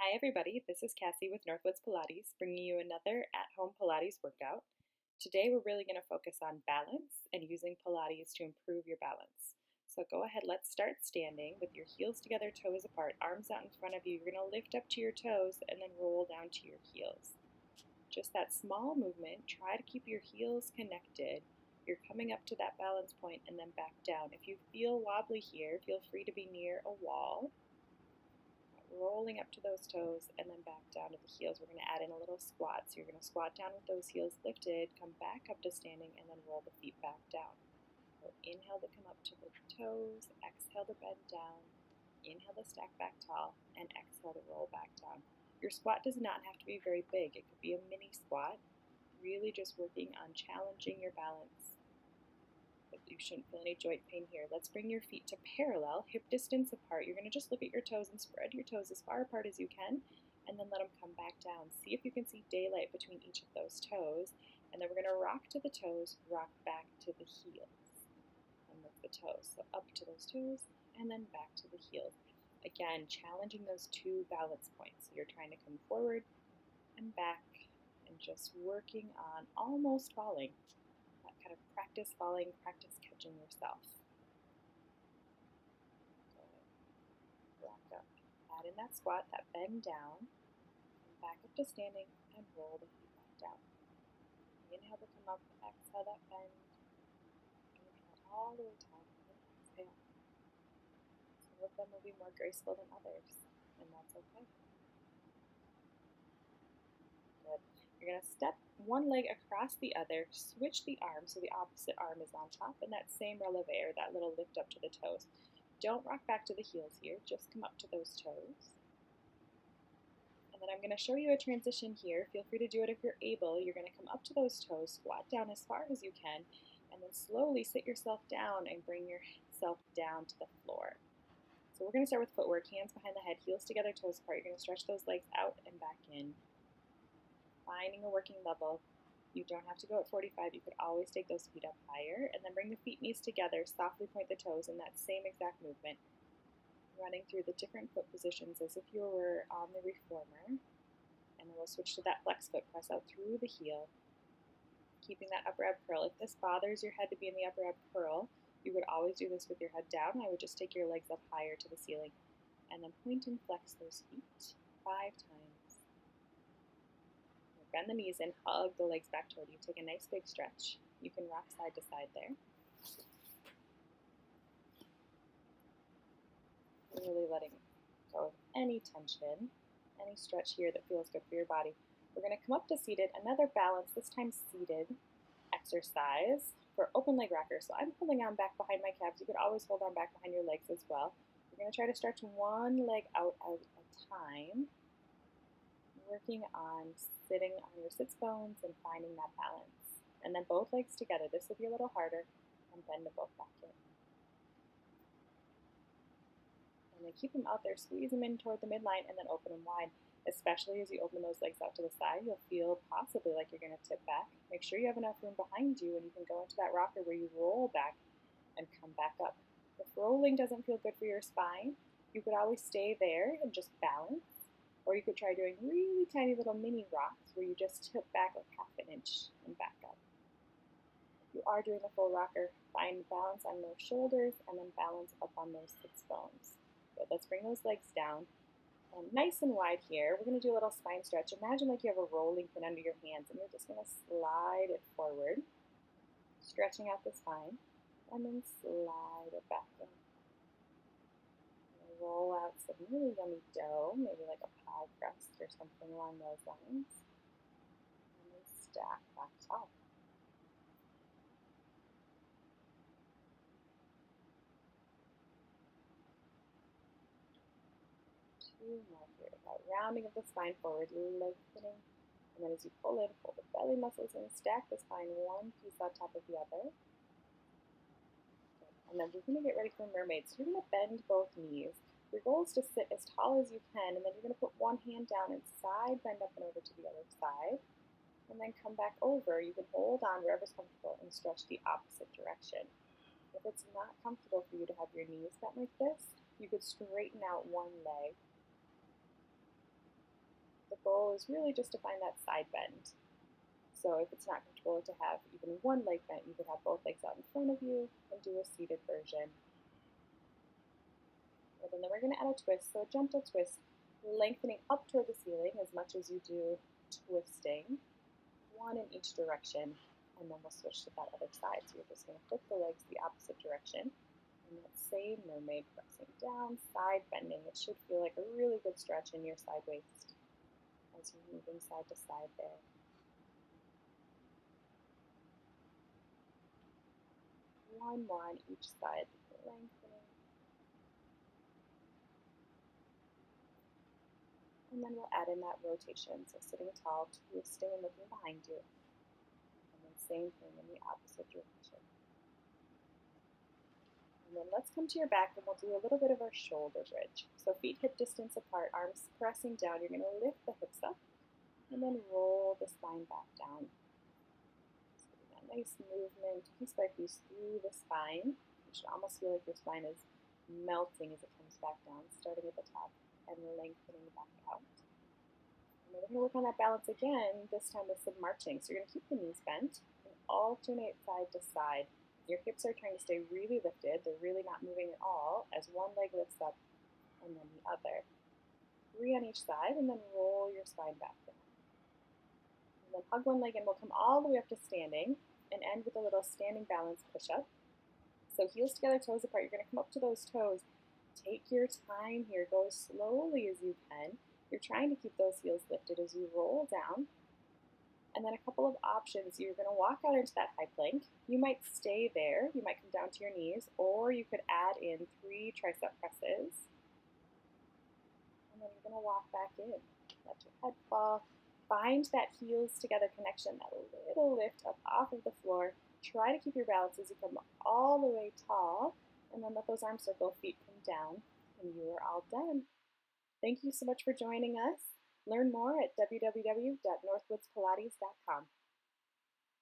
Hi everybody, this is Cassie with Northwoods Pilates, bringing you another at-home Pilates workout. Today we're really going to focus on balance and using Pilates to improve your balance. So go ahead, let's start standing with your heels together, toes apart, arms out in front of you. You're going to lift up to your toes and then roll down to your heels. Just that small movement, try to keep your heels connected. You're coming up to that balance point and then back down. If you feel wobbly here, feel free to be near a wall. Rolling up to those toes and then back down to the heels. We're going to add in a little squat. So you're going to squat down with those heels lifted, come back up to standing, and then roll the feet back down. So inhale to come up to the toes, exhale to bend down, inhale to stack back tall, and exhale to roll back down. Your squat does not have to be very big. It could be a mini squat, really just working on challenging your balance. You shouldn't feel any joint pain here. Let's bring your feet to parallel, hip distance apart. You're going to just look at your toes and spread your toes as far apart as you can, and then let them come back down. See if you can see daylight between each of those toes, and then we're going to rock to the toes, rock back to the heels, and lift the toes. So up to those toes, and then back to the heels. Again, challenging those two balance points. So you're trying to come forward and back, and just working on almost falling. Kind of practice falling, practice catching yourself. Rock up, add in that squat, that bend down, and back up to standing, and roll the feet back down. Inhale to come up, exhale that bend, inhale all the way down, and exhale. Some of them will be more graceful than others, and that's okay. Good. You're going to step one leg across the other, switch the arm so the opposite arm is on top, and that same releve, or that little lift up to the toes. Don't rock back to the heels here, just come up to those toes. And then I'm going to show you a transition here. Feel free to do it if you're able. You're going to come up to those toes, squat down as far as you can, and then slowly sit yourself down and bring yourself down to the floor. So we're going to start with footwork, hands behind the head, heels together, toes apart. You're going to stretch those legs out and back in. Finding a working level. You don't have to go at 45. You could always take those feet up higher, and then bring the feet knees together, softly point the toes in that same exact movement, running through the different foot positions as if you were on the reformer. And then we'll switch to that flex foot, press out through the heel, keeping that upper ab curl. If this bothers your head to be in the upper ab curl, you would always do this with your head down. I would just take your legs up higher to the ceiling, and then point and flex those feet 5 times. Bend the knees in, hug the legs back toward you. Take a nice big stretch. You can rock side to side there. Really letting go of any tension, any stretch here that feels good for your body. We're going to come up to seated, another balance, this time seated exercise for open leg rocker. So I'm pulling on back behind my calves. You could always hold on back behind your legs as well. We're going to try to stretch one leg out at a time, working on sitting on your sits bones and finding that balance. And then both legs together. This will be a little harder, and bend them both back in. And then keep them out there, squeeze them in toward the midline, and then open them wide. Especially as you open those legs out to the side, you'll feel possibly like you're going to tip back. Make sure you have enough room behind you, and you can go into that rocker where you roll back and come back up. If rolling doesn't feel good for your spine, you could always stay there and just balance. Or you could try doing really tiny little mini rocks where you just tip back like half an inch and back up. If you are doing a full rocker, find balance on those shoulders and then balance up on those sits bones. Good. Let's bring those legs down. Nice and wide here. We're going to do a little spine stretch. Imagine like you have a rolling pin under your hands, and you're just going to slide it forward, stretching out the spine, and then slide it back in. Roll out some really yummy dough, maybe like a pie crust or something along those lines, and then stack back tall. Two more here. That rounding of the spine forward, lengthening, and then as you pull in, pull the belly muscles in, stack the spine one piece on top of the other. And then we're going to get ready for mermaids. So you're going to bend both knees. Your goal is to sit as tall as you can, and then you're going to put one hand down and side bend up and over to the other side, and then come back over. You can hold on wherever's comfortable and stretch the opposite direction. If it's not comfortable for you to have your knees bent like this, you could straighten out one leg goal is really just to find that side bend. So if it's not comfortable to have even one leg bent, you could have both legs out in front of you and do a seated version. And then we're going to add a twist, so a gentle twist, lengthening up toward the ceiling as much as you do twisting, one in each direction, and then we'll switch to that other side. So you're just going to flip the legs the opposite direction, and that same mermaid pressing down, side bending. It should feel like a really good stretch in your side waist as you're moving side to side there. One more on each side, lengthening. And then we'll add in that rotation, so sitting tall, twisting and looking behind you. And then same thing in the opposite direction. And then let's come to your back and we'll do a little bit of our shoulder bridge. So feet hip distance apart, arms pressing down. You're going to lift the hips up and then roll the spine back down. So that nice movement, piece by piece through the spine. You should almost feel like your spine is melting as it comes back down, starting at the top and lengthening back out. And then we're going to work on that balance again, this time with some marching. So you're going to keep the knees bent and alternate side to side. Your hips are trying to stay really lifted. They're really not moving at all as one leg lifts up and then the other. 3 on each side, and then roll your spine back down. And then hug one leg and we'll come all the way up to standing and end with a little standing balance push-up. So heels together, toes apart. You're going to come up to those toes. Take your time here. Go as slowly as you can. You're trying to keep those heels lifted as you roll down. And then a couple of options. You're going to walk out into that high plank. You might stay there. You might come down to your knees, or you could add in 3 tricep presses. And then you're going to walk back in. Let your head fall. Find that heels together connection, that little lift up off of the floor. Try to keep your balance as you come all the way tall, and then let those arms circle, feet come down, and you are all done. Thank you so much for joining us. Learn more at www.northwoodspilates.com.